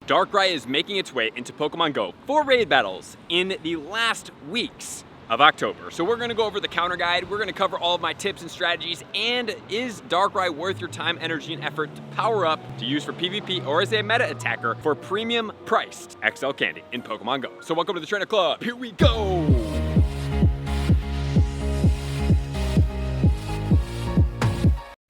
Darkrai is making its way into Pokemon GO for raid battles in the last weeks of October. So we're going to go over the counter guide, we're going to cover all of my tips and strategies, and is Darkrai worth your time, energy, and effort to power up to use for PvP or as a meta attacker for premium priced XL candy in Pokemon GO. So welcome to the Trainer Club, here we go!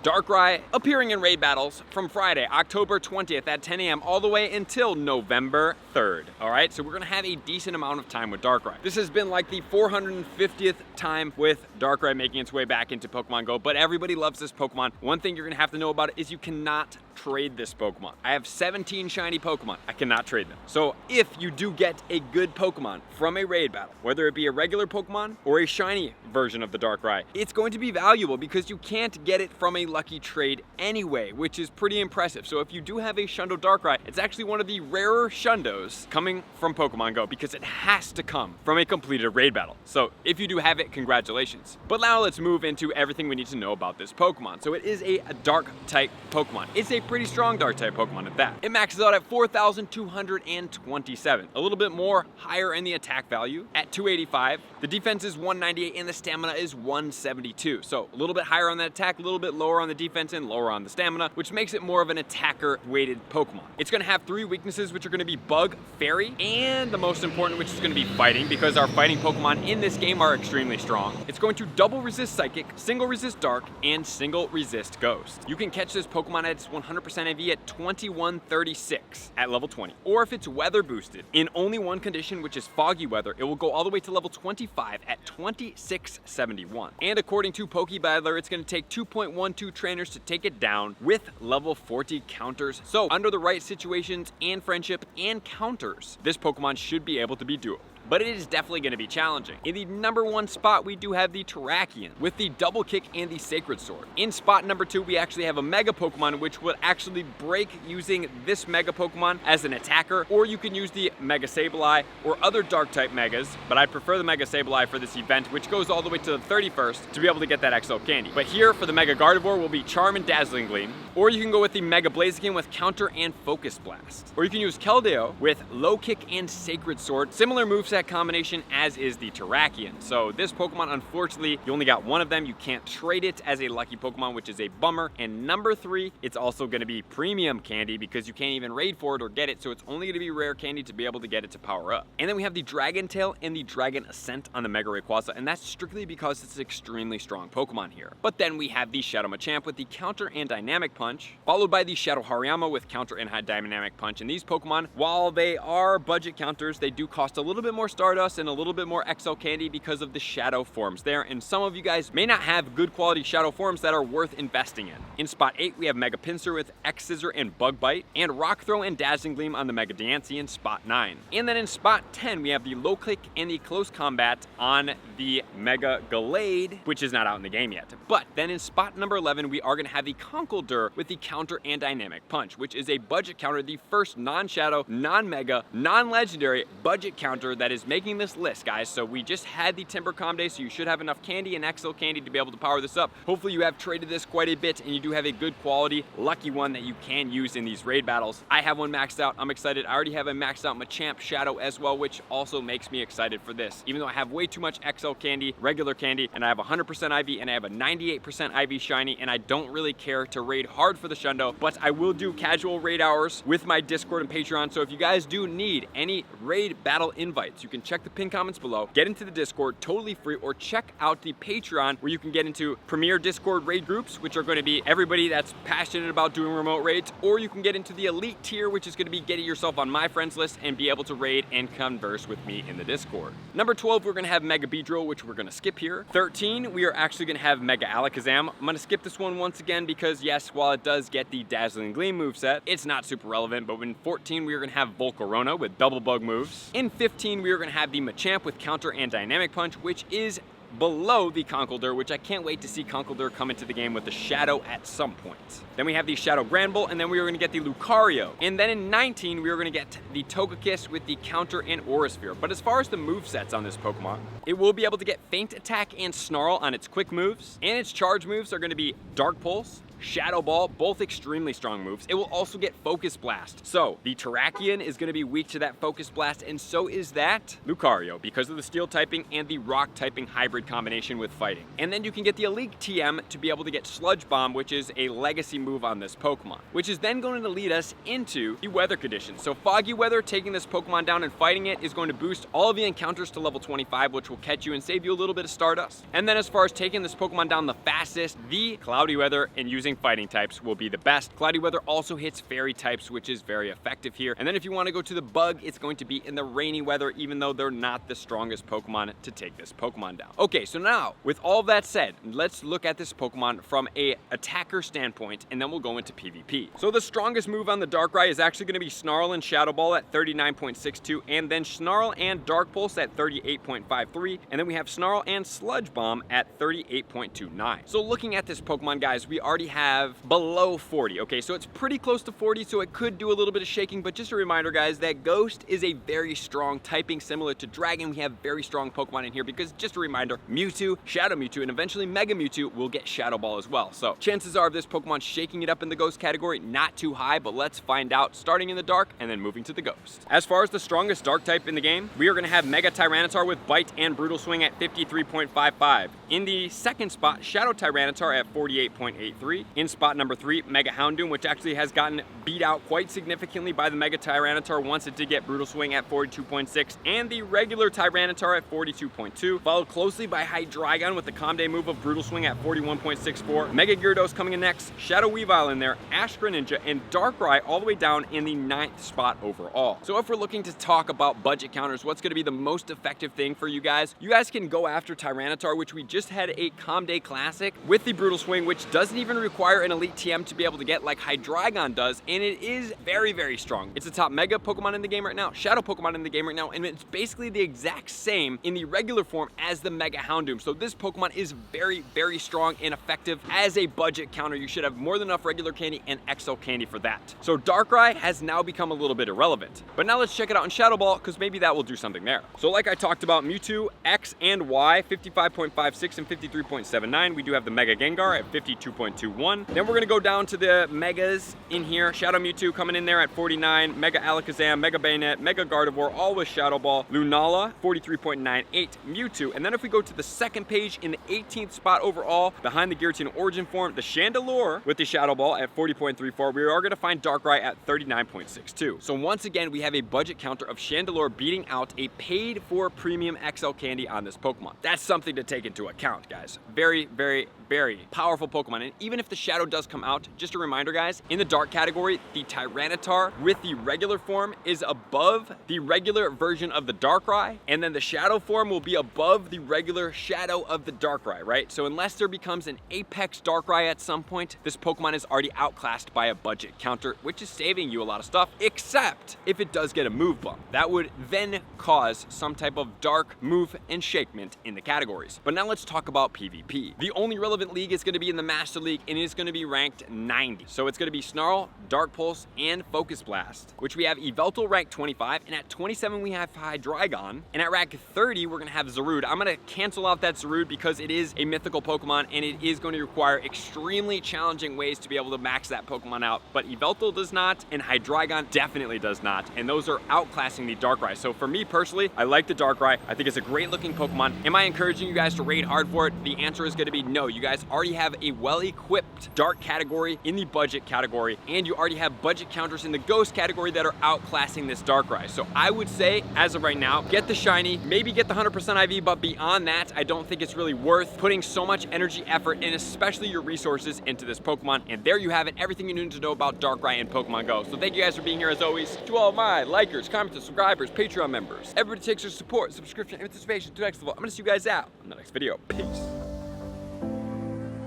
Darkrai appearing in raid battles from Friday, October 20th at 10 a.m. all the way until November 3rd. All right, so we're gonna have a decent amount of time with Darkrai. This has been like the 450th time with Darkrai making its way back into Pokemon GO, but everybody loves this Pokemon. One thing you're gonna have to know about it is you cannot trade this Pokemon. I have 17 shiny Pokemon. I cannot trade them. So if you do get a good Pokemon from a raid battle, whether it be a regular Pokemon or a shiny version of the Darkrai, it's going to be valuable because you can't get it from a lucky trade anyway, which is pretty impressive. So if you do have a Shundo Darkrai, it's actually one of the rarer Shundos coming from Pokemon GO because it has to come from a completed raid battle. So if you do have it, congratulations. But now let's move into everything we need to know about this Pokemon. So it is a Dark-type Pokemon. It's a pretty strong Dark-type Pokemon at that. It maxes out at 4,227. A little bit more higher in the attack value at 285. The defense is 198 and the stamina is 172. So a little bit higher on that attack, a little bit lower on the defense and lower on the stamina, which makes it more of an attacker-weighted Pokemon. It's going to have 3 weaknesses, which are going to be Bug, Fairy, and the most important, which is going to be Fighting, because our fighting Pokemon in this game are extremely strong. It's going to double resist Psychic, single resist Dark, and single resist Ghost. You can catch this Pokemon at its 100% IV at 2136 at level 20. Or if it's weather boosted, in only one condition, which is foggy weather, it will go all the way to level 25 at 2671. And according to Pokébattler, it's going to take 2.12 trainers to take it down with level 40 counters. So under the right situations and friendship and counters, this Pokemon should be able to be duoed. But it is definitely going to be challenging. In the number 1 spot, we do have the Terrakion with the Double Kick and the Sacred Sword. In spot number 2, we actually have a Mega Pokemon, which would actually break using this Mega Pokemon as an attacker, or you can use the Mega Sableye or other Dark-type Megas, but I prefer the Mega Sableye for this event, which goes all the way to the 31st to be able to get that XL candy. But here for the Mega Gardevoir will be Charm and Dazzling Gleam, or you can go with the Mega Blaziken with Counter and Focus Blast, or you can use Keldeo with Low Kick and Sacred Sword, similar moveset combination as is the Terrakion. So this Pokemon, unfortunately, you only got one of them. You can't trade it as a lucky Pokemon, which is a bummer. And number 3, it's also going to be premium candy because you can't even raid for it or get it, so it's only going to be rare candy to be able to get it to power up. And then we have the Dragon Tail and the Dragon Ascent on the Mega Rayquaza, and that's strictly because it's an extremely strong Pokemon here. But then we have the Shadow Machamp with the Counter and Dynamic Punch, followed by the Shadow Hariyama with Counter and High Dynamic Punch. And these Pokemon, while they are budget counters, they do cost a little bit more Stardust and a little bit more XL candy because of the shadow forms there, and some of you guys may not have good quality shadow forms that are worth investing in. In spot 8, we have Mega Pinsir with X-Scissor and Bug Bite, and Rock Throw and Dazzling Gleam on the Mega Diancie in spot 9. And then in spot 10, we have the Low Kick and the Close Combat on the Mega Gallade, which is not out in the game yet. But then in spot number 11, we are going to have the Conkeldurr with the Counter and Dynamic Punch, which is a budget counter, the first non-shadow, non-mega, non-legendary budget counter that is making this list, guys. So we just had the Timber Calm Day, so you should have enough candy and XL candy to be able to power this up. Hopefully you have traded this quite a bit and you do have a good quality, lucky one that you can use in these raid battles. I have one maxed out. I'm excited. I already have a maxed out Machamp Shadow as well, which also makes me excited for this. Even though I have way too much XL candy, regular candy, and I have 100% IV and I have a 98% IV shiny, and I don't really care to raid hard for the Shundo, but I will do casual raid hours with my Discord and Patreon. So if you guys do need any raid battle invites, you can check the pin comments below, get into the Discord totally free, or check out the Patreon where you can get into premier Discord raid groups, which are going to be everybody that's passionate about doing remote raids, or you can get into the elite tier, which is going to be getting yourself on my friends list and be able to raid and converse with me in the Discord. Number 12, we're going to have Mega Beedrill, which we're going to skip here. 13, we are actually going to have Mega Alakazam. I'm going to skip this one once again because yes, while it does get the Dazzling Gleam moveset, it's not super relevant. But in 14, we are going to have Volcarona with double bug moves. In 15, we are going to have the Machamp with Counter and Dynamic Punch, which is below the Conkeldurr, which I can't wait to see Conkeldurr come into the game with the Shadow at some point. Then we have the Shadow Granbull, and then we are going to get the Lucario. And then in 19, we are going to get the Togekiss with the Counter and Aura Sphere. But as far as the movesets on this Pokemon, it will be able to get Feint Attack and Snarl on its quick moves, and its charge moves are going to be Dark Pulse, Shadow Ball, both extremely strong moves. It will also get Focus Blast. So the Terrakion is going to be weak to that Focus Blast, and so is that Lucario because of the Steel typing and the Rock typing hybrid combination with fighting. And then you can get the Elite TM to be able to get Sludge Bomb, which is a legacy move on this Pokemon, which is then going to lead us into the weather conditions. So Foggy Weather, taking this Pokemon down and fighting it, is going to boost all of the encounters to level 25, which will catch you and save you a little bit of Stardust. And then as far as taking this Pokemon down the fastest, the Cloudy Weather and using fighting types will be the best. Cloudy Weather also hits fairy types, which is very effective here. And then if you want to go to the Bug, it's going to be in the Rainy Weather, even though they're not the strongest Pokemon to take this Pokemon down. Okay, so now with all that said, let's look at this Pokemon from a attacker standpoint, and then we'll go into PvP. So the strongest move on the Darkrai is actually going to be Snarl and Shadow Ball at 39.62, and then Snarl and Dark Pulse at 38.53, and then we have Snarl and Sludge Bomb at 38.29. So looking at this Pokemon, guys, we already have below 40. Okay, so it's pretty close to 40, so it could do a little bit of shaking, but just a reminder, guys, that Ghost is a very strong typing similar to Dragon. We have very strong Pokemon in here because, just a reminder, Mewtwo, Shadow Mewtwo, and eventually Mega Mewtwo will get Shadow Ball as well. So chances are of this Pokemon shaking it up in the Ghost category, not too high, but let's find out, starting in the Dark and then moving to the Ghost. As far as the strongest Dark type in the game, we are going to have Mega Tyranitar with Bite and Brutal Swing at 53.55. In the second spot, Shadow Tyranitar at 48.83. In spot number 3, Mega Houndoom, which actually has gotten beat out quite significantly by the Mega Tyranitar once it did get Brutal Swing at 42.6, and the regular Tyranitar at 42.2, followed closely by Hydreigon with the Calm Day move of Brutal Swing at 41.64. Mega Gyarados coming in next, Shadow Weavile in there, Ash Greninja, and Darkrai all the way down in the 9th spot overall. So if we're looking to talk about budget counters, what's going to be the most effective thing for you guys can go after Tyranitar, which we just had a Calm Day Classic with the Brutal Swing, which doesn't even require an Elite TM to be able to get like Hydreigon does, and it is very, very strong. It's the top Mega Pokemon in the game right now, Shadow Pokemon in the game right now, and it's basically the exact same in the regular form as the Mega Houndoom. So this Pokemon is very, very strong and effective as a budget counter. You should have more than enough regular candy and XL candy for that. So Darkrai has now become a little bit irrelevant. But now let's check it out in Shadow Ball, because maybe that will do something there. So like I talked about, Mewtwo, X and Y, 55.56 and 53.79. We do have the Mega Gengar at 52.21. Then we're going to go down to the Megas in here. Shadow Mewtwo coming in there at 49, Mega Alakazam, Mega Bayonet, Mega Gardevoir, all with Shadow Ball. Lunala, 43.98, Mewtwo. And then if we go to the second page in the 18th spot overall, behind the Giratina Origin form, the Chandelure with the Shadow Ball at 40.34. We are going to find Darkrai at 39.62. So once again, we have a budget counter of Chandelure beating out a paid for premium XL candy on this Pokemon. That's something to take into account, guys. Very, very, very powerful Pokemon. And even if the Shadow does come out, just a reminder, guys, in the Dark category, the Tyranitar with the regular form is above the regular version of the Darkrai, and then the Shadow form will be above the regular Shadow of the Darkrai, right? So unless there becomes an Apex Darkrai at some point, this Pokemon is already outclassed by a budget counter, which is saving you a lot of stuff, except if it does get a move bump. That would then cause some type of dark move and shakement in the categories. But now let's talk about PvP. The only relevant league is going to be in the Master League, and it is going to be ranked 90. So it's going to be Snarl, Dark Pulse, and Focus Blast, which we have Yveltal ranked 25, and at 27 we have Hydreigon, and at rank 30 we're going to have Zarude. I'm going to cancel out that Zarude because it is a mythical Pokemon, and it is going to require extremely challenging ways to be able to max that Pokemon out, but Yveltal does not, and Hydreigon definitely does not, and those are outclassing the Darkrai. So for me personally, I like the Darkrai. I think it's a great looking Pokemon. Am I encouraging you guys to raid hard for it? The answer is going to be no. You guys already have a well-equipped Dark category in the budget category, and you already have budget counters in the Ghost category that are outclassing this Darkrai. So I would say, as of right now, get the shiny, maybe get the 100% IV, but beyond that, I don't think it's really worth putting so much energy, effort, and especially your resources into this Pokemon. And there you have it, everything you need to know about Darkrai and Pokemon Go. So thank you guys for being here as always. To all my likers, commenters, subscribers, Patreon members, everybody takes your support, subscription, and participation to the next level. I'm gonna see you guys out in the next video. Peace.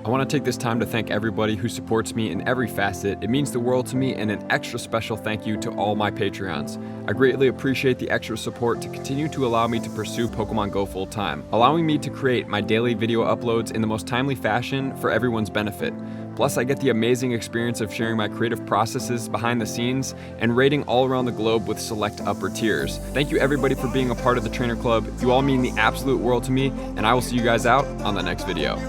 I want to take this time to thank everybody who supports me in every facet. It means the world to me, and an extra special thank you to all my Patreons. I greatly appreciate the extra support to continue to allow me to pursue Pokemon Go full time, allowing me to create my daily video uploads in the most timely fashion for everyone's benefit. Plus, I get the amazing experience of sharing my creative processes behind the scenes and raiding all around the globe with select upper tiers. Thank you everybody for being a part of the Trainer Club. You all mean the absolute world to me, and I will see you guys out on the next video.